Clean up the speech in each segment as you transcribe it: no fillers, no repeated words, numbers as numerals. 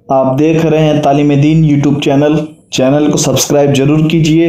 آپ دیکھ رہے ہیں تعلیم دین یوٹیوب چینل کو سبسکرائب ضرور کیجئے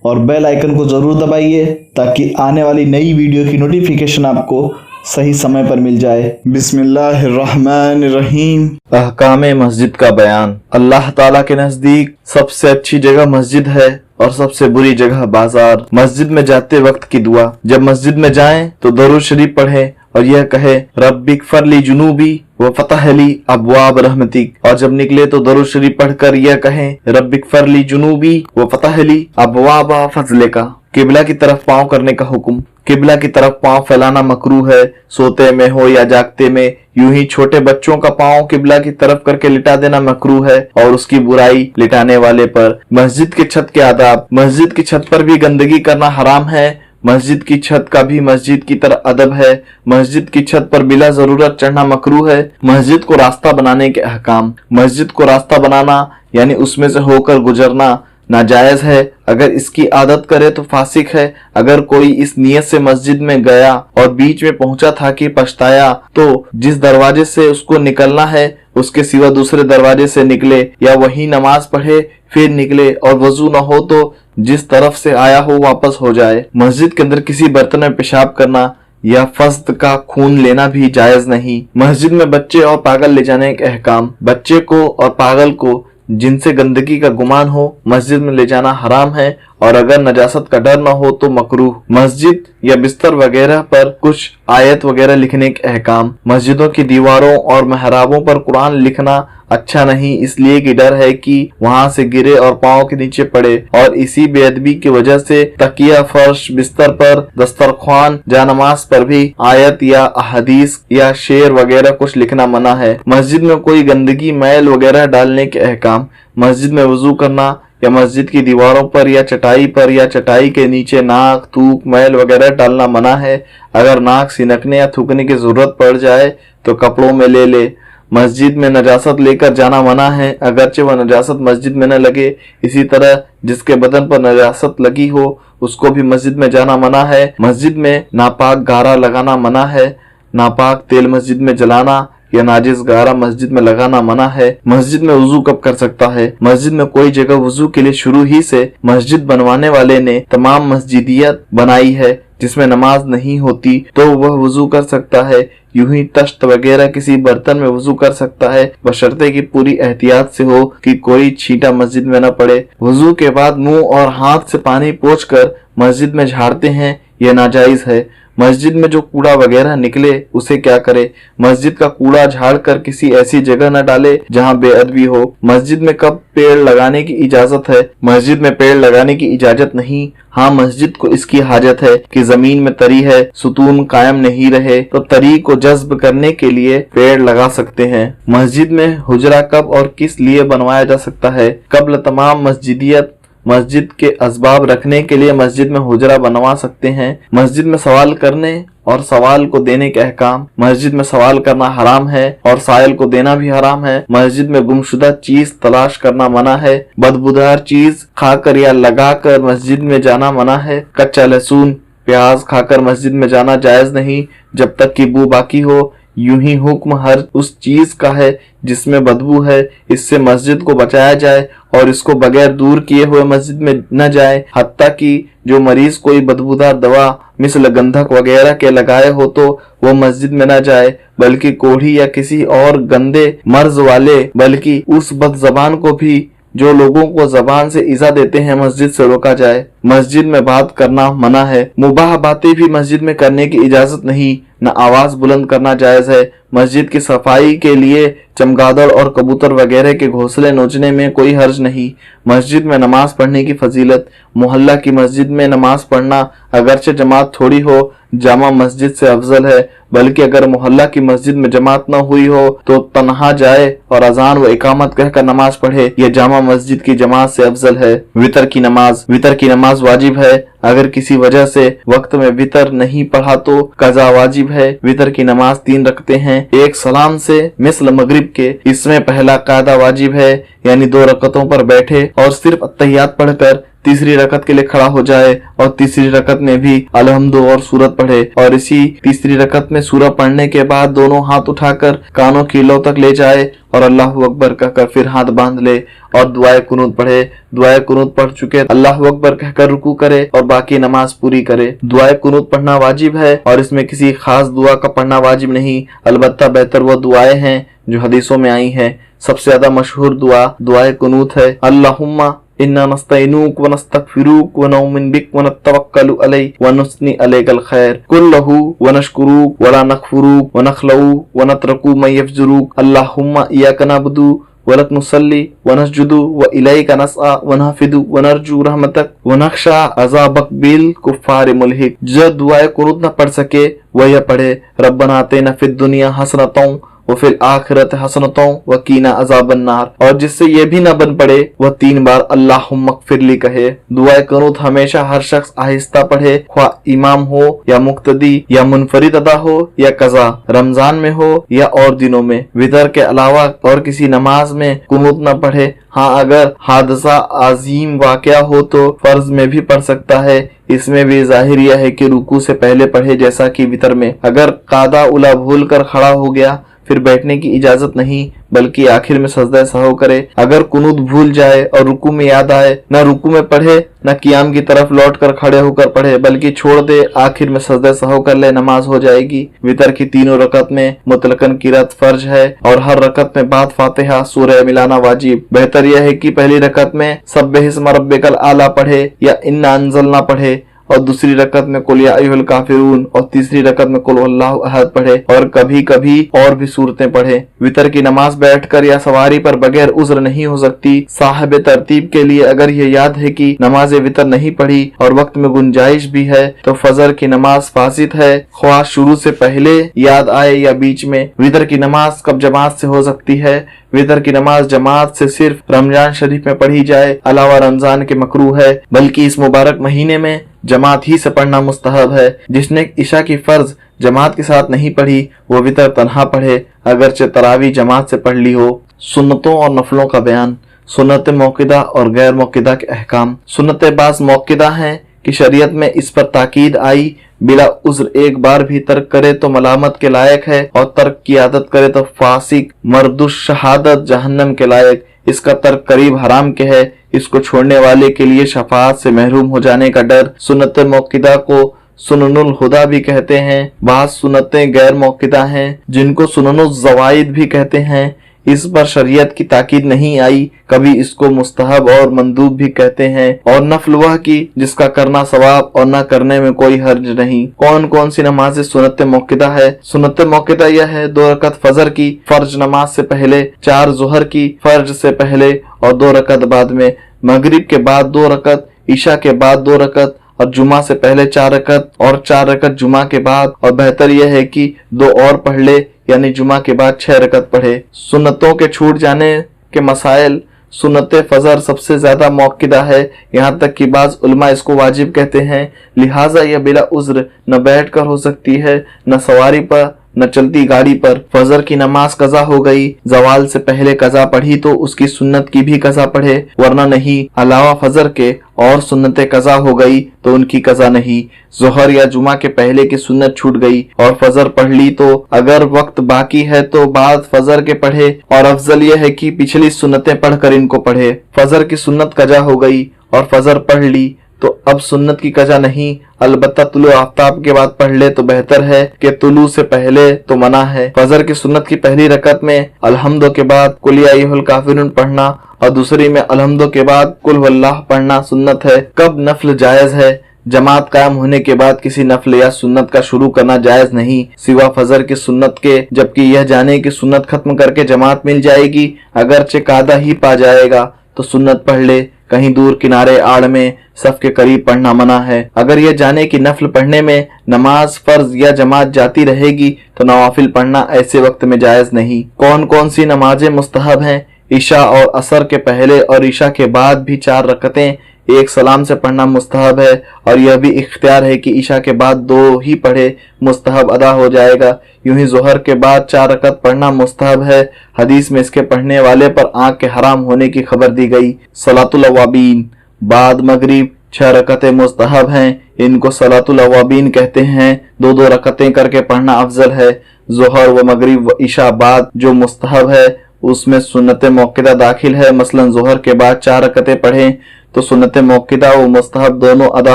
اور بیل آئیکن کو ضرور دبائیے تاکہ آنے والی نئی ویڈیو کی نوٹیفیکیشن آپ کو صحیح سمے پر مل جائے۔ بسم اللہ الرحمن الرحیم۔ احکام مسجد کا بیان۔ اللہ تعالیٰ کے نزدیک سب سے اچھی جگہ مسجد ہے اور سب سے بری جگہ بازار۔ مسجد میں جاتے وقت کی دعا۔ جب مسجد میں جائیں تو درود شریف پڑھیں اور یہ کہے رب اغفر لی جنوبی وفتح لی ابواب رحمتک، اور جب نکلے تو درود شریف پڑھ کر یہ کہیں رب اغفر لی جنوبی وفتح لی ابواب فضلک۔ قبلہ کی طرف پاؤں کرنے کا حکم۔ قبلہ کی طرف پاؤں پھیلانا مکروہ ہے، سوتے میں ہو یا جاگتے میں۔ یوں ہی چھوٹے بچوں کا پاؤں قبلہ کی طرف کر کے لٹا دینا مکروہ ہے اور اس کی برائی لٹانے والے پر۔ مسجد کی چھت کے آداب۔ مسجد کی چھت پر بھی گندگی کرنا حرام ہے۔ مسجد کی چھت کا بھی مسجد کی طرح ادب ہے۔ مسجد کی چھت پر بلا ضرورت چڑھنا مکروہ ہے۔ مسجد کو راستہ بنانے کے احکام۔ مسجد کو راستہ بنانا یعنی اس میں سے ہو کر گزرنا ناجائز ہے۔ اگر اس کی عادت کرے تو فاسق ہے۔ اگر کوئی اس نیت سے مسجد میں گیا اور بیچ میں پہنچا تھا کہ پچھتایا تو جس دروازے سے اس کو نکلنا ہے اس کے سوا دوسرے دروازے سے نکلے، یا وہی نماز پڑھے پھر نکلے، اور وضو نہ ہو تو جس طرف سے آیا ہو واپس ہو جائے۔ مسجد کے اندر کسی برتن میں پیشاب کرنا یا فسد کا خون لینا بھی جائز نہیں۔ مسجد میں بچے اور پاگل لے جانے کے احکام۔ بچے کو اور پاگل کو جن سے گندگی کا گمان ہو مسجد میں لے جانا حرام ہے، اور اگر نجاست کا ڈر نہ ہو تو مکروہ۔ مسجد یا بستر وغیرہ پر کچھ آیت وغیرہ لکھنے کے احکام۔ مسجدوں کی دیواروں اور محرابوں پر قرآن لکھنا اچھا نہیں، اس لیے کہ ڈر ہے کہ وہاں سے گرے اور پاؤں کے نیچے پڑے، اور اسی بے ادبی کی وجہ سے تکیہ، فرش، بستر پر، دسترخوان، جانماز پر بھی آیت یا احادیث یا شعر وغیرہ کچھ لکھنا منع ہے۔ مسجد میں کوئی گندگی، میل وغیرہ ڈالنے کے احکام۔ مسجد میں وضو کرنا یا مسجد کی دیواروں پر یا چٹائی پر یا چٹائی کے نیچے ناک، تھوک، میل وغیرہ ڈالنا منع ہے۔ اگر ناک سنکنے یا تھوکنے کی ضرورت پڑ جائے تو کپڑوں میں لے لے۔ مسجد میں نجاست لے کر جانا منع ہے، اگرچہ وہ نجاست مسجد میں نہ لگے۔ اسی طرح جس کے بدن پر نجاست لگی ہو اس کو بھی مسجد میں جانا منع ہے۔ مسجد میں ناپاک گارا لگانا منع ہے۔ ناپاک تیل مسجد میں جلانا یا ناجس گارا مسجد میں لگانا منع ہے۔ مسجد میں وضو کب کر سکتا ہے؟ مسجد میں کوئی جگہ وضو کے لیے شروع ہی سے مسجد بنوانے والے نے تمام مسجدیت بنائی ہے جس میں نماز نہیں ہوتی تو وہ وضو کر سکتا ہے۔ یوں ہی تشت وغیرہ کسی برتن میں وضو کر سکتا ہے، بشرطے کہ پوری احتیاط سے ہو کہ کوئی چھینٹا مسجد میں نہ پڑے۔ وضو کے بعد منہ اور ہاتھ سے پانی پوچھ کر مسجد میں جھاڑتے ہیں، یہ ناجائز ہے۔ مسجد میں جو کوڑا وغیرہ نکلے اسے کیا کرے؟ مسجد کا کوڑا جھاڑ کر کسی ایسی جگہ نہ ڈالے جہاں بے ادبی ہو۔ مسجد میں کب پیڑ لگانے کی اجازت ہے؟ مسجد میں پیڑ لگانے کی اجازت نہیں، ہاں مسجد کو اس کی حاجت ہے کہ زمین میں تری ہے، ستون قائم نہیں رہے تو تری کو جذب کرنے کے لیے پیڑ لگا سکتے ہیں۔ مسجد میں حجرہ کب اور کس لیے بنوایا جا سکتا ہے؟ قبل تمام مسجدیت مسجد کے اسباب رکھنے کے لیے مسجد میں حجرہ بنوا سکتے ہیں۔ مسجد میں سوال کرنے اور سوال کو دینے کے احکام۔ مسجد میں سوال کرنا حرام ہے اور سائل کو دینا بھی حرام ہے۔ مسجد میں گمشدہ چیز تلاش کرنا منع ہے۔ بدبودار چیز کھا کر یا لگا کر مسجد میں جانا منع ہے۔ کچا لہسن، پیاز کھا کر مسجد میں جانا جائز نہیں جب تک کہ بو باقی ہو۔ یوں ہی حکم ہر اس چیز کا ہے جس میں بدبو ہے، اس سے مسجد کو بچایا جائے اور اس کو بغیر دور کیے ہوئے مسجد میں نہ جائے، حتیٰ کہ جو مریض کوئی بدبودار دوا مثل گندھک وغیرہ کے لگائے ہو تو وہ مسجد میں نہ جائے، بلکہ کوڑھی یا کسی اور گندے مرض والے بلکہ اس بد زبان کو بھی جو لوگوں کو زبان سے ایذا دیتے ہیں مسجد سے روکا جائے۔ مسجد میں بات کرنا منع ہے۔ مباح باتیں بھی مسجد میں کرنے کی اجازت نہیں، نہ آواز بلند کرنا جائز ہے۔ مسجد کی صفائی کے لیے چمگادڑ اور کبوتر وغیرہ کے گھونسلے نوچنے میں کوئی حرج نہیں۔ مسجد میں نماز پڑھنے کی فضیلت۔ محلہ کی مسجد میں نماز پڑھنا اگرچہ جماعت تھوڑی ہو جامع مسجد سے افضل ہے، بلکہ اگر محلہ کی مسجد میں جماعت نہ ہوئی ہو تو تنہا جائے اور اذان و اقامت کہہ کر نماز پڑھے، یہ جامع مسجد کی جماعت سے افضل ہے۔ وتر کی نماز۔ وتر کی نماز واجب ہے، اگر کسی وجہ سے وقت میں وتر نہیں پڑھا تو قضا واجب ہے۔ وتر کی نماز 3 رکعتیں ہیں، ایک سلام سے مثل مغرب کے۔ اس میں پہلا قاعدہ واجب ہے، یعنی 2 رکعتوں پر بیٹھے اور صرف اتحیات پڑھ کر तीसरी रकत के लिए खड़ा हो जाए और तीसरी रकत में भी अलहम्दु और सूरत पढ़े और इसी तीसरी रकत में सूरत पढ़ने के बाद दोनों हाथ उठाकर कानों की लो तक ले जाए और अल्लाहु अकबर कहकर फिर हाथ बांध ले और दुआए कुनूत पढ़े। दुआए कुनूत पढ़ चुके अल्लाहु अकबर कहकर रुकू करे और बाकी नमाज पूरी करे। दुआए कुनूत पढ़ना वाजिब है और इसमें किसी खास दुआ का पढ़ना वाजिब नहीं, अलबत्ता बेहतर वो दुआएं हैं जो हदीसों में आई हैं। सबसे ज्यादा मशहूर दुआ दुआए कुनूत है, अल्लाहुम्मा इन्ना नस्तईनुक व नस्तगफिरुक व नउमिन बिक व नतवक्कलु अलैक व नुस्नी अलैकल खैर कुल्लहु व नशकुरुक व ला नकफुरुक व नखलउ व नतरकु मै यफजुरुक अल्लाहुम्मा इय्याका नअबुदु व लक नुसल्ली व नसजुदु व इलैका नसआ व नहफिदु व नरजू रहमतक व नख्शा अज़ाबक बिल कुफ्फार मुल्हिक। जो दुआए कुनूत न पढ़ सके वह यह पढ़े, रब्बना आतिना फिद दुनिया हसनतों वो फिर आखिरत हसनतों व कीना अज़ाबन नार। और जिससे ये भी न बन पड़े वह 3 बार अल्लाहुम्मा ग़फ़िरली कहे। दुआए कुनूत हमेशा हर शख्स आहिस्ता पढ़े, ख्वा इमाम हो या मुक्तदी या मुनफरिद अदा हो या कज़ा, रमजान में हो या और दिनों में। वितर के अलावा और किसी नमाज में कुनूत न पढ़े। हाँ, अगर हादसा अजीम वाक़या हो तो फर्ज में भी पढ़ सकता है। इसमें भी जाहिर यह है कि रुकू से पहले पढ़े, जैसा कि वितर में। अगर कादा उला भूल कर खड़ा हो गया फिर बैठने की इजाजत नहीं, बल्कि आखिर में सजदा सहव करे। अगर कुनूत भूल जाए और रुकू में याद आए, न रुकू में पढ़े न कियाम की तरफ लौट कर खड़े होकर पढ़े, बल्कि छोड़ दे, आखिर में सजदा सहव कर ले, नमाज हो जाएगी। वितर की 3 रकत में मुतलकन किरात फर्ज है और हर रकत में बाद फातिहा सूरह मिलाना वाजिब। बेहतर यह है कि पहली रकत में सब्बिह इस्म रब्बिकल आला पढ़े या इन्ना अंज़लना पढ़े और दूसरी रकत में कुल या अय्युहल काफिरून और तीसरी रकत में कुल हुवल्लाहु अहद पढ़े और कभी कभी और भी सूरतें पढ़े। वितर की नमाज बैठकर या सवारी पर बगैर उज्र नहीं हो सकती। साहिब तरतीब के लिए अगर ये याद है कि नमाज वितर नहीं पढ़ी और वक्त में गुंजाइश भी है तो फजर की नमाज फासिद है, ख्वाह शुरू से पहले याद आए या बीच में। वितर की नमाज कब जमात से हो सकती है? वितर की नमाज जमात से सिर्फ रमजान शरीफ में पढ़ी जाए, अलावा रमजान के मकरूह है, बल्कि इस मुबारक महीने में जमात ही से पढ़ना मुस्तहब है। जिसने इशा की फर्ज जमात के साथ नहीं पढ़ी वो वितर तन्हा पढ़े, अगरचे तरावी जमात से पढ़ ली हो। सुन्नतों और नफलों का बयान, सुन्नत मौकिदा और गैर मौकिदा के अहकाम। सुन्नत बास मौकिदा हैं कि शरीयत में इस पर ताकीद आई, बिला उज्र एक बार भी तर्क करे तो मलामत के लायक है और तर्क की आदत करे तो फासिक मर्दुश शहादत जहन्नम के लायक। इसका तर्क करीब हराम के है, इसको छोड़ने वाले के लिए शफाअत से महरूम हो जाने का डर। सुन्नत मौकिदा को सुननुल हुदा भी कहते हैं। बाद सुन्नतें गैर मौकिदा हैं जिनको सुननुल ज़वाइद भी कहते हैं। इस पर शरीयत की ताकीद नहीं आई, कभी इसको मुस्तहब और मंदूब भी कहते हैं। और नफल वह की जिसका करना सवाब और न करने में कोई हर्ज नहीं। कौन कौन सी नमाजें सुन्नत मौकिदा है? सुन्नत मौकिदा यह है 2 रकत फजर की फर्ज नमाज से पहले, 4 जोहर की फर्ज से पहले और 2 रकत बाद में, मगरिब के बाद 2 रकत, ईशा के बाद 2 रकत और जुमा से पहले 4 रकत और 4 रकत जुमा के बाद। और बेहतर यह है कि 2 और पढ़ ले, यानी जुमा के बाद 6 रकत पढ़े। सुन्नतों के छूट जाने के मसाइल, सुन्नत फजर सबसे ज्यादा मौकिदा है, यहाँ तक कि बाज उलमा इसको वाजिब कहते हैं। लिहाजा यह बिला उज्र न बैठ कर हो सकती है, न सवारी पर, न चलती गाड़ी पर। फजर की नमाज कजा हो गई, जवाल से पहले कजा पढ़ी तो उसकी सुन्नत की भी कजा पढ़े, वरना नहीं। अलावा फजर के और सुन्नतें कजा हो गई तो उनकी कजा नहीं। जोहर या जुमा के पहले की सुन्नत छूट गई और फजर पढ़ ली तो अगर वक्त बाकी है तो बाद फजर के पढ़े, और अफजल यह है कि पिछली सुन्नतें पढ़कर इनको पढ़े। फजर की सुन्नत कजा हो गई और फजर पढ़ ली तो अब सुन्नत की कजा नहीं, अलबत्ता तुलू आफ्ताब के बाद पढ़ ले तो बेहतर है कि तुलू से पहले तो मना है। फजर की सुन्नत की पहली रकत में अलहम्दो के बाद कुल या अय्युहल काफिरून पढ़ना और दूसरी में अलहम्दो के बाद कुल हुवल्लाह पढ़ना सुन्नत है। कब नफल जायज है? जमात कायम होने के बाद किसी नफल या सुन्नत का शुरू करना जायज नहीं सिवा फजर की सुन्नत के, जबकि यह जाने की सुन्नत खत्म करके जमात मिल जाएगी, अगरचे कादा ही पा जाएगा तो सुन्नत पढ़ ले। कहीं दूर किनारे आड़ में सफ के करीब पढ़ना मना है। अगर यह जाने की नफल पढ़ने में नमाज फर्ज या जमात जाती रहेगी तो नवाफिल पढ़ना ऐसे वक्त में जायज नहीं। कौन कौन सी नमाजें मुस्तहब हैं? ईशा और असर के पहले और ईशा के बाद भी 4 रकतें एक सलाम से पढ़ना मुस्तहब है, और यह भी इख्तियार है कि ईशा के बाद 2 ही पढ़े, मुस्तहब अदा हो जाएगा। यूं ही जोहर के बाद 4 रकत पढ़ना मुस्तहब है। हदीस में इसके पढ़ने वाले पर आंख के हराम होने की खबर दी गई। सलातुल अवाबीन, बाद मगरिब 6 रकतें मुस्तहब हैं, इनको सलातुल अवाबीन कहते हैं। 2-2 रकतें करके पढ़ना अफजल है। जोहर व मगरिब व इशा बाद जो मुस्तहब है उसमें सुन्नत मौक़िदा दाखिल है। मसलन जोहर के बाद 4 रकतें पढ़ें तो सुन्नत मौक़िदा व मुस्तहब दोनों अदा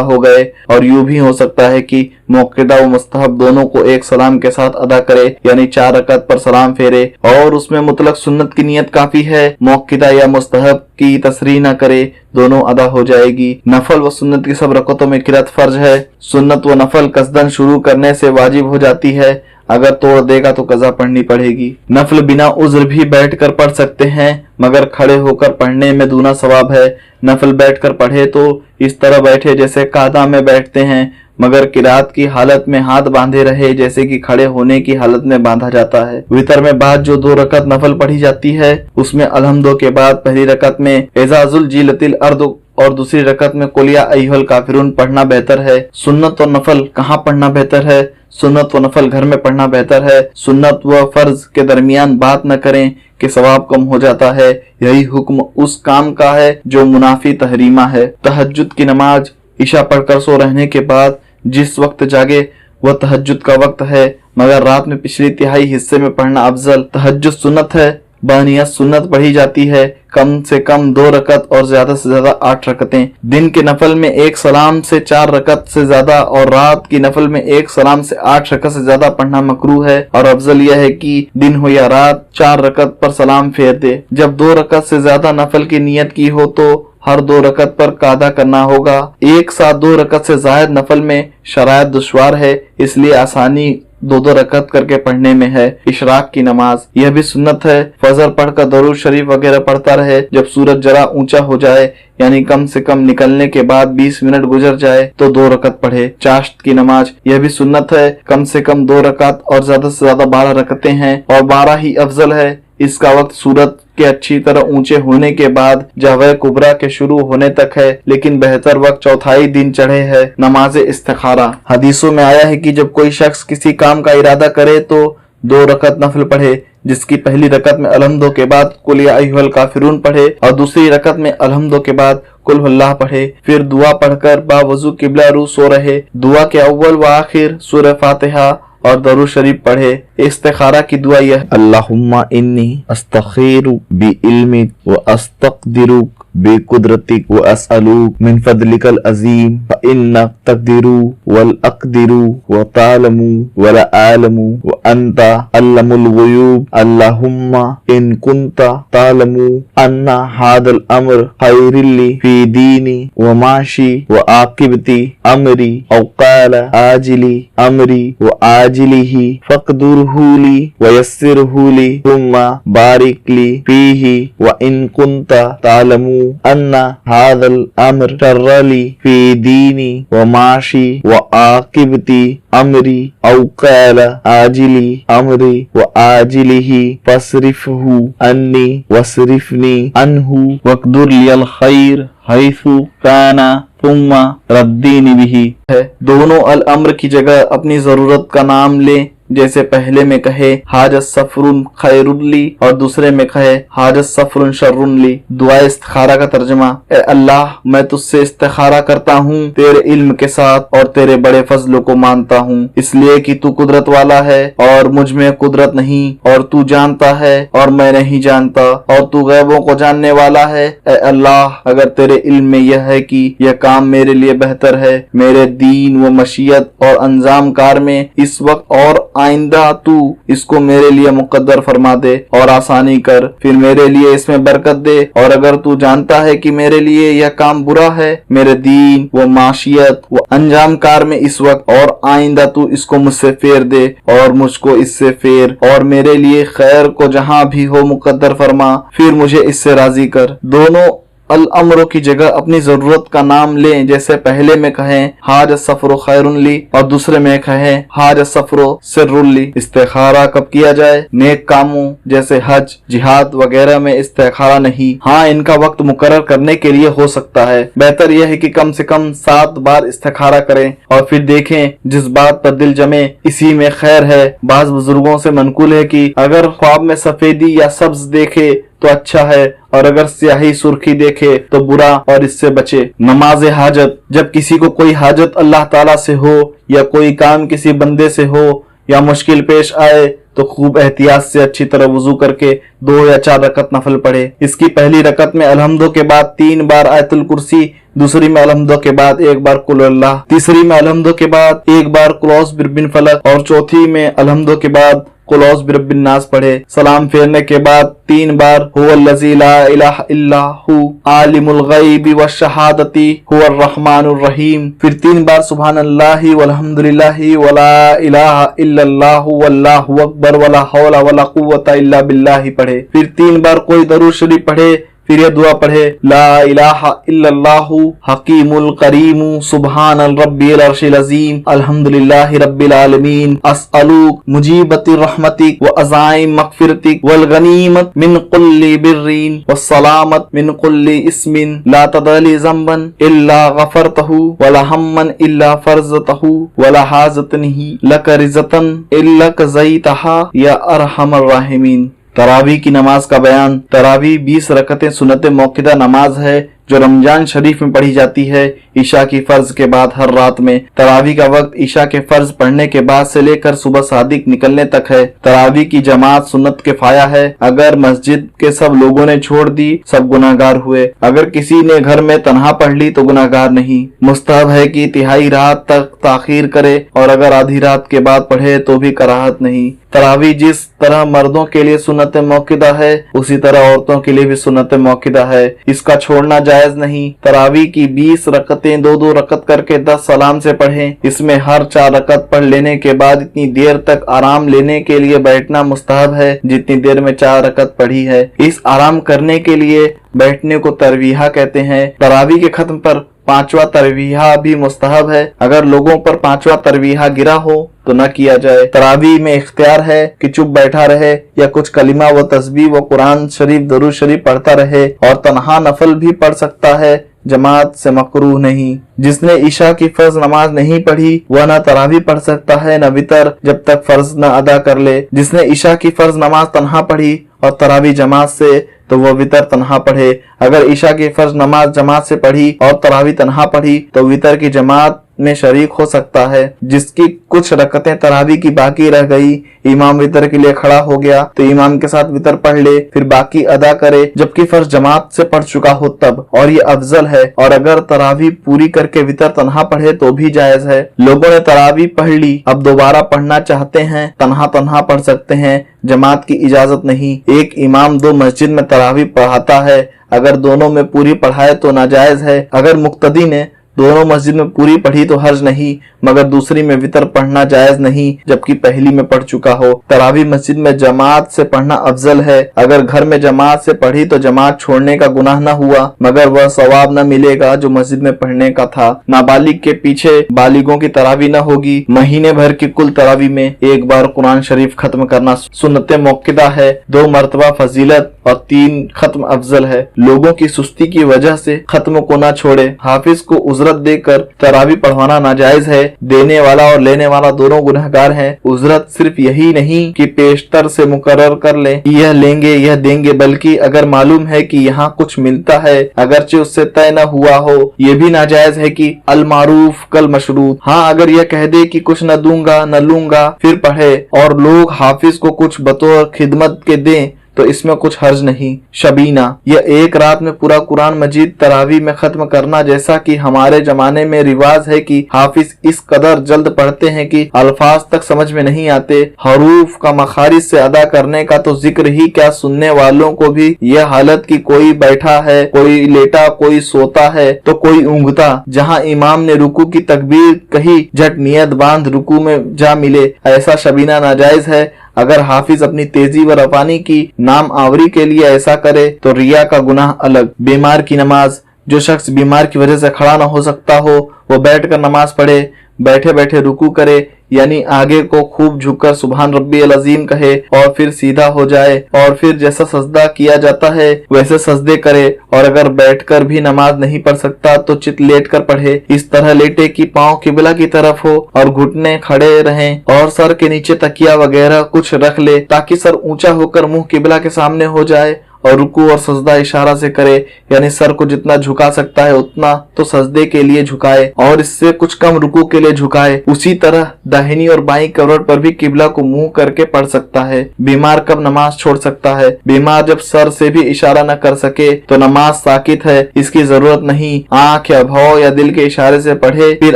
हो गए। और यूं भी हो सकता है कि मौक़िदा व मुस्तहब दोनों को एक सलाम के साथ अदा करे, यानी 4 रकत पर सलाम फेरे और उसमें मुतलक सुन्नत की नियत काफी है, मौक़िदा या मुस्तहब की तसरीह न करे, दोनों अदा हो जाएगी। नफल व सुन्नत की सब रकतों में किरात फर्ज है। सुन्नत व नफल कसदन शुरू करने से वाजिब हो जाती है, अगर तोड़ देगा तो कज़ा पढ़नी पड़ेगी। नफल बिना उज्र भी बैठकर पढ़ सकते हैं, मगर खड़े होकर पढ़ने में दूना सवाब है। नफल बैठकर पढ़े तो इस तरह बैठे जैसे कादा में बैठते हैं, मगर किरात की हालत में हाथ बांधे रहे जैसे कि खड़े होने की हालत में बांधा जाता है। वितर में बाद जो 2 रकत नफल पढ़ी जाती है उसमें अलहम्दो के बाद पहली रकत में एजाजुल जीलतिल अर्द और दूसरी रकत में कुल या अय्युहल काफिरून पढ़ना बेहतर है। सुन्नत और नफल कहाँ पढ़ना बेहतर है? सुन्नत व नफल घर में पढ़ना बेहतर है। सुन्नत व फर्ज के दरमियान बात न करें कि सवाब कम हो जाता है। यही हुक्म उस काम का है जो मुनाफी तहरीमा है। तहज्जुद की नमाज इशा पढ़कर सो रहने के बाद जिस वक्त जागे वह तहज्जुद का वक्त है, मगर रात में पिछली तिहाई हिस्से में पढ़ना अफजल। तहज्जुद सुन्नत है, बानियत सुन्नत पढ़ी जाती है, कम से कम 2 रकत और ज्यादा से ज्यादा 8 रकतें। दिन के नफल में 1 सलाम से 4 रकत से ज्यादा और रात की नफल में 1 सलाम से 8 रकत से ज्यादा पढ़ना मकरूह है। और अफजल यह है कि दिन हो या रात 4 रकत पर सलाम फेर दे। जब 2 रकत से ज्यादा नफल की नियत की हो तो हर 2 रकत पर कादा करना होगा। एक साथ 2 रकत से जायद नफल में शरायत दुश्वार है, इसलिए आसानी 2-2 रकत करके पढ़ने में है। इशराक की नमाज यह भी सुन्नत है। फजर पढ़कर दरूद शरीफ वगैरह पढ़ता रहे। जब सूरज जरा ऊंचा हो जाए यानी कम से कम निकलने के बाद 20 मिनट गुजर जाए तो 2 रकत पढ़े। चाश्त की नमाज यह भी सुन्नत है, कम से कम 2 रकत और ज्यादा से ज्यादा 12 रकतें हैं और 12 ही अफजल है। इसका वक्त सूरज के अच्छी तरह ऊंचे होने के बाद जहवे कुबरा के शुरू होने तक है, लेकिन बेहतर वक्त चौथाई दिन चढ़े है। नमाज इस्तिखारा हदीसों में आया है कि जब कोई शख्स किसी काम का इरादा करे तो 2 रकत नफल पढ़े, जिसकी पहली रकत में अलहम्दो के बाद कुल या अय्युहल काफिरून पढ़े और दूसरी रकत में अलहम्दो के बाद कुल हुल्लाह पढ़े। फिर दुआ पढ़कर बावजू किबला रू सो रहे। दुआ के अव्वल व आखिर सूरह फातिहा और दरूद शरीफ पढ़े। इस्तिखारा की दुआ यह अल्लाहुम्मा इन्नी अस्तखीरु बि इल्मिक व अस्तक़दिरुक बि कुदरतिक व असअलुक मिन फदलिकल अज़ीम फ इन्नक तक़दिरु वल अक़दिरु व तालमु व ला आलमु व अंता अल्लमुल ग़ुयूब। अल्लाहुम्मा इन कुंता तालमु अन्ना हादल अम्र खैरिल्ली फी दीनी व माशी व आकिबती अमरी औ क़ाल आजिली अमरी व आजिलिही फ़क़दुरहु ली व यस्सिरहु ली थुम्मा बारिक ली फीही व इन कुंता तालमु अन्ना हादल अम्र शर्रली फी दीनी व माशी व आकिबती अमरी औ क़ाल आजिली अमरी व आजिलिही फस्रिफहु अन्नी वस्रिफनी अन्हु वक़दुर लियल खैर हैसु काना तुम्मा रद्दीनी बिही है। दोनों अल अम्र की जगह अपनी जरूरत का नाम लें, जैसे पहले में कहे हाजत सफरुन खैरुल्ली और दूसरे में कहे हाजत सफरुन शर्रुल्ली। दुआ इस्तिखारा का तर्जुमा, ए अल्लाह मैं तुझसे इस्तिखारा करता हूँ तेरे इल्म के साथ और तेरे बड़े फजलों को मानता हूँ, इसलिए कि तू कुदरत वाला है और मुझ में कुदरत नहीं, और तू जानता है और मैं नहीं जानता, और तू गैबों को जानने वाला है। ए अल्लाह अगर तेरे इल्म में यह है कि यह काम मेरे लिए बेहतर है, मेरे दीन व मशीयत और अंजाम कार में इस वक्त और आइंदा तू इसको मेरे लिए मुकद्दर फरमा दे और आसानी कर, फिर मेरे लिए इसमें बरकत दे। और अगर तू जानता है कि मेरे लिए यह काम बुरा है, मेरे दीन व माशियत व अंजाम कार में इस वक्त और आइंदा तू इसको मुझसे फेर दे और मुझको इससे फेर, और मेरे लिए खैर को जहाँ भी हो मुकद्दर फरमा, फिर मुझे इससे राजी कर। दोनों अल अम्रों की जगह अपनी जरूरत का नाम लें, जैसे पहले में कहें हाज सफरो खैरुल्ली और दूसरे में कहें हाज सफरो सिर्रुल्ली। इस्तिखारा कब किया जाए? नेक कामों जैसे हज जिहाद वगैरह में इस्तिखारा नहीं। हाँ, इनका वक्त मुकर्रर करने के लिए हो सकता है। बेहतर यह है कि कम से कम 7 बार इस्तिखारा करें और फिर देखें जिस बात पर दिल जमे इसी में खैर है। बाज बुजुर्गों से मनकुल है कि अगर ख्वाब में सफेदी या सब्ज देखे तो अच्छा है, और अगर स्याही सुर्खी देखे तो बुरा और इससे बचे। नमाज हाजत, जब किसी को कोई हाजत अल्लाह ताला से हो या कोई काम किसी बंदे से हो या मुश्किल पेश आए तो खूब एहतियात से अच्छी तरह वुजू करके 2 या 4 रकत नफल पढ़े। इसकी पहली रकत में अलहम्दो के बाद 3 बार आयतुल कुर्सी, दूसरी में अलहम्दो के बाद 1 बार कुल अल्लाह, तीसरी में अलहम्दो के बाद 1 बार कुल औज़ बिरब्बिल फलक और चौथी में अलहम्दो के बाद कुल औज़ बिरब्बिन नास पढ़े। सलाम फेरने के बाद 3 बार हुवल्लज़ी ला इलाहा इल्ला हु आलिमुल गैबि वश्शहादती हुवर रहमानुर रहीम। फिर 3 बार सुब्हानल्लाहि वल्हम्दुलिल्लाहि वला इलाहा इल्लल्लाहु वल्लाहु अकबर वला हौला वला कुव्वता इल्ला बिल्लाहि पढ़े। फिर 3 बार कोई दरूद शरीफ पढ़े। फिर यह दुआ पढ़े, ला इलाहा इल्लल्लाहु हकीमुल करीमु सुब्हानल रब्बिल अर्शिल अज़ीम अल्हम्दुलिल्लाहि रब्बिल आलमीन अस्अलुक मुजीबतिर रहमतिक व अज़ाइम मग़फ़िरतिक वल गनीमत मिन कुल्ली बिर्रिन वस्सलामत मिन कुल्ली इस्मिन ला तदली ज़ंबन इल्ला गफ़रतहु वला हम्मन इल्ला फ़रज़तहु वला हाज़तन ही लक रिज़तन इल्ला क़ज़ैतहा या अरहमर राहिमीन। तरावी की नमाज का बयान। तरावी 20 रकतें सुन्नत मौक़िदा नमाज है जो रमजान शरीफ में पढ़ी जाती है ईशा की फर्ज के बाद हर रात में। तरावी का वक्त ईशा के फर्ज पढ़ने के बाद से लेकर सुबह सादिक निकलने तक है। तरावी की जमात सुन्नत किफाया है। अगर मस्जिद के सब लोगों ने छोड़ दी सब गुनाहगार हुए। अगर किसी ने घर में तन्हा पढ़ ली तो गुनाहगार नहीं। मुस्तहब है कि तिहाई रात तक ताखीर करे और अगर आधी रात के बाद पढ़े तो भी कराहत नहीं। तरावी जिस तरह मर्दों के लिए सुन्नत मौक़िदा है उसी तरह औरतों के लिए भी सुन्नत मौक़िदा है। इसका छोड़ना जायज नहीं। तरावी की 20 रकतें 2-2 रकत करके 10 सलाम से पढ़ें। इसमें हर 4 रकत पढ़ लेने के बाद इतनी देर तक आराम लेने के लिए बैठना मुस्तहब है जितनी देर में 4 रकत पढ़ी है। इस आराम करने के लिए बैठने को तरवीहा कहते हैं। तरावी के खत्म पर 5वां तरवीहा भी मुस्तहब है। अगर लोगों पर 5वां तरवीहा गिरा हो तो न किया जाए। तरावी में इख्तियार है कि चुप बैठा रहे या कुछ कलिमा व तस्बीह व कुरान शरीफ दरूद शरीफ पढ़ता रहे और तन्हा नफल भी पढ़ सकता है, जमात से मकरूह नहीं। जिसने ईशा की फर्ज नमाज नहीं पढ़ी वह न तरावी पढ़ सकता है न वितर जब तक फर्ज न अदा कर ले। जिसने ईशा की फर्ज नमाज तन्हा पढ़ी और तरावी जमात से तो वह वितर तन्हा पढ़े। अगर ईशा की फर्ज नमाज जमात से पढ़ी और तरावी तन्हा पढ़ी तो वितर की जमात में शरीक हो सकता है। जिसकी कुछ रकतें तरावी की बाकी रह गई, इमाम वितर के लिए खड़ा हो गया तो इमाम के साथ वितर पढ़ ले, फिर बाकी अदा करे जबकि फर्ज जमात से पढ़ चुका हो तब, और ये अफजल है। और अगर तरावी पूरी करके वितर तन्हा पढ़े तो भी जायज है। लोगों ने तरावी पढ़ ली, अब दोबारा पढ़ना चाहते हैं, तन्हा तन्हा पढ़ सकते हैं, जमात की इजाजत नहीं। एक इमाम 2 मस्जिद में तरावी पढ़ाता है, अगर दोनों में पूरी पढ़ाए तो नाजायज है। अगर मुक्तदी ने दोनों मस्जिद में पूरी पढ़ी तो हर्ज नहीं, मगर दूसरी में वितर पढ़ना जायज नहीं जबकि पहली में पढ़ चुका हो। तरावी मस्जिद में जमात से पढ़ना अफजल है। अगर घर में जमात से पढ़ी तो जमात छोड़ने का गुनाह न हुआ मगर वह सवाब न मिलेगा जो मस्जिद में पढ़ने का था। नाबालिग के पीछे बालिगों की तरावी न होगी। महीने भर की कुल तरावी में 1 बार कुरान शरीफ खत्म करना सुन्नत मौक़िदा है। 2 मरतबा फजीलत और 3 खत्म अफजल है। लोगों की सुस्ती की वजह से खत्म को न छोड़े। हाफिज को उजरत देकर तरावी पढ़वाना नाजायज है। देने वाला और लेने वाला दोनों गुनहगार हैं। उजरत सिर्फ यही नहीं कि पेशतर से मुकर्रर कर ले यह लेंगे यह देंगे, बल्कि अगर मालूम है कि यहाँ कुछ मिलता है अगरचे उससे तय न हुआ हो, ये भी नाजायज है कि अल मारूफ कल मशरूत। हाँ, अगर यह कह दे कि कुछ न दूंगा न लूंगा फिर पढ़े और लोग हाफिज को कुछ बतौर खिदमत के दें तो इसमें कुछ हर्ज नहीं। शबीना, यह 1 रात में पूरा कुरान मजीद तरावी में खत्म करना, जैसा कि हमारे जमाने में रिवाज है कि हाफिज इस कदर जल्द पढ़ते हैं कि अल्फाज तक समझ में नहीं आते। हरूफ का मखारिज से अदा करने का तो जिक्र ही क्या, सुनने वालों को भी यह हालत कि कोई बैठा है, कोई लेटा, कोई सोता है तो कोई ऊँघता। जहाँ इमाम ने रुकू की तकबीर कही झट नियत बांध रुकू में जा मिले, ऐसा शबीना नाजायज है। अगर हाफिज अपनी तेजी व रवानी की नाम आवरी के लिए ऐसा करे तो रिया का गुनाह अलग। बीमार की नमाज, जो शख्स बीमार की वजह से खड़ा न हो सकता हो वो बैठकर नमाज पढ़े, बैठे बैठे रुकू करे यानी आगे को खूब झुककर सुभान रब्बियल अजीम कहे और फिर सीधा हो जाए और फिर जैसा सजदा किया जाता है वैसे सजदे करे। और अगर बैठकर भी नमाज नहीं पढ़ सकता तो चित लेट कर पढ़े। इस तरह लेटे कि पांव किबला की तरफ हो और घुटने खड़े रहें और सर के नीचे तकिया वगैरह कुछ रख ले ताकि सर ऊंचा होकर मुंह किबला के सामने हो जाए और रुकू और सजदा इशारा से करे, यानी सर को जितना झुका सकता है उतना तो सजदे के लिए झुकाए और इससे कुछ कम रुकू के लिए झुकाए। उसी तरह दाहिनी और बाईं करवट पर भी किबला को मुंह करके पढ़ सकता है। बीमार कब नमाज छोड़ सकता है? बीमार जब सर से भी इशारा न कर सके तो नमाज साकित है, इसकी जरूरत नहीं। आंख या भौं या दिल के इशारे से पढ़े। फिर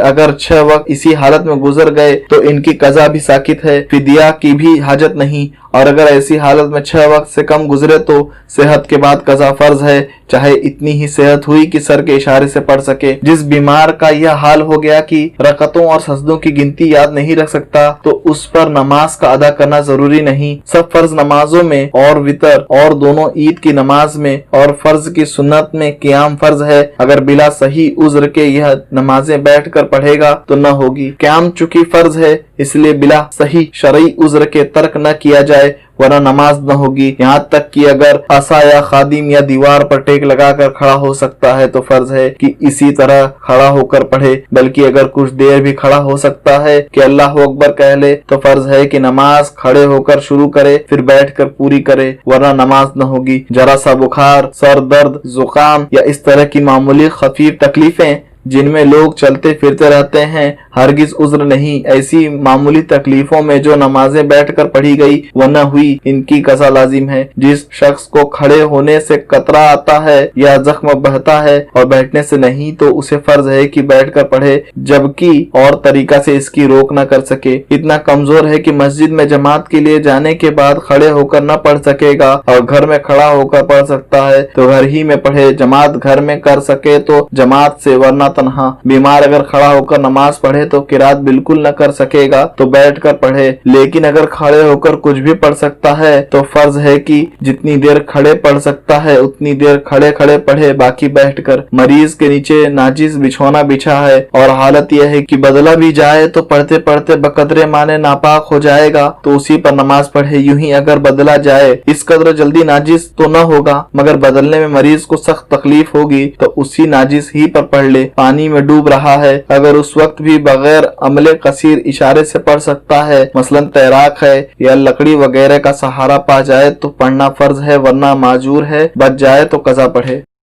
अगर 6 वक्त इसी हालत में गुजर गए तो इनकी कज़ा भी साकित है, फिदिया की भी हाजत नहीं। और अगर ऐसी हालत में 6 वक्त से कम गुजरे तो सेहत के बाद कज़ा फर्ज है, चाहे इतनी ही सेहत हुई कि सर के इशारे से पढ़ सके। जिस बीमार का यह हाल हो गया कि रकतों और सजदों की गिनती याद नहीं रख सकता तो उस पर नमाज का अदा करना जरूरी नहीं। सब फर्ज नमाजों में और वितर और दोनों ईद की नमाज में और फर्ज की सुन्नत में क़ियाम फर्ज है। अगर बिला सही उज्र के यह नमाजें बैठ कर पढ़ेगा तो न होगी। क़ियाम चूंकि फर्ज है इसलिए बिला सही शरई उज्र के तर्क न किया जाए वरना नमाज न होगी। यहाँ तक कि अगर असा या खादिम या दीवार पर टेक लगाकर खड़ा हो सकता है तो फर्ज है कि इसी तरह खड़ा होकर पढ़े, बल्कि अगर कुछ देर भी खड़ा हो सकता है कि अल्लाह अकबर कह ले तो फर्ज है कि नमाज खड़े होकर शुरू करे फिर बैठकर पूरी करे, वरना नमाज न होगी। जरा सा बुखार, सर दर्द, जुकाम या इस तरह की मामूली खफीफ तकलीफें जिनमें लोग चलते फिरते रहते हैं हरगिज उज्र नहीं। ऐसी मामूली तकलीफों में जो नमाजें बैठकर पढ़ी गई व न हुई इनकी कज़ा लाजिम है। जिस शख्स को खड़े होने से कतरा आता है या जख्म बहता है और बैठने से नहीं तो उसे फर्ज है कि बैठकर पढ़े, जबकि और तरीका से इसकी रोक न कर सके। इतना कमजोर है कि मस्जिद में जमात के लिए जाने के बाद खड़े होकर न पढ़ सकेगा और घर में खड़ा होकर पढ़ सकता है तो घर ही में पढ़े। जमात घर में कर सके तो जमात से, वरना तन्हा। बीमार अगर खड़ा होकर नमाज पढ़े तो किरात बिल्कुल न कर सकेगा तो बैठकर पढ़े, लेकिन अगर खड़े होकर कुछ भी पढ़ सकता है तो फर्ज है कि जितनी देर खड़े पढ़ सकता है उतनी देर खड़े खड़े पढ़े, बाकी बैठकर। मरीज के नीचे नाजिस बिछौना बिछा है और हालत यह है कि बदला भी जाए तो पढ़ते पढ़ते बकदरे माने नापाक हो जाएगा तो उसी पर नमाज पढ़े। यूं ही अगर बदला जाए इस कदर जल्दी नाजिस तो न होगा मगर बदलने में मरीज को सख्त तकलीफ होगी तो उसी नाजिस ही पर पढ़ ले। पानी में डूब रहा है, अगर उस वक्त भी बगैर अमले कसीर इशारे से पढ़ सकता है, मसलन तैराक है या लकड़ी वगैरह का सहारा पा जाए तो पढ़ना फर्ज है, वरना माजूर है। बच जाए तो कज़ा पढ़े।